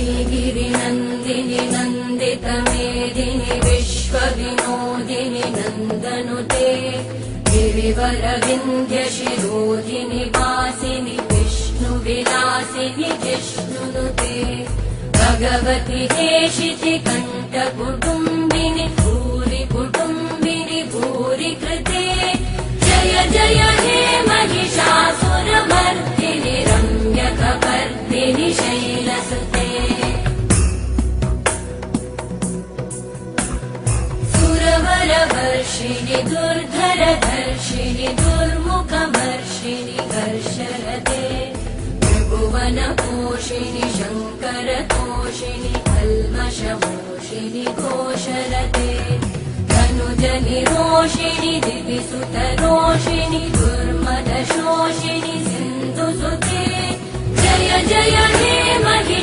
वैगिरिनन्दिनि नन्दितमेदिनि विश्वविनोदिनि नन्दनुते गिरिवरविन्ध्यशिरोधिनि वासिनि विष्णुविलासिनि जिष्णुनुते भगवति हेशिति कण्ठकुटुम्बिनि भूरि कुटुम्बिनि भूरि कृते जय जय हे महिषासुरमर्दिनि रम्यकपर्दिनि शैलसुते सुरवरवर्षिणि दुर्धरधर्षिणि दुर्मुखमर्षिणि हर्षरते त्रिभुवनपोषिणि शङ्करतोषिणि कल्मषमोषिणि घोषरते धनुजनिरोषिणि दिविसुतरोषिणि दुर्मदशोषिणि सिन्धुसुते जय जय हे महिषासुरमर्दिनि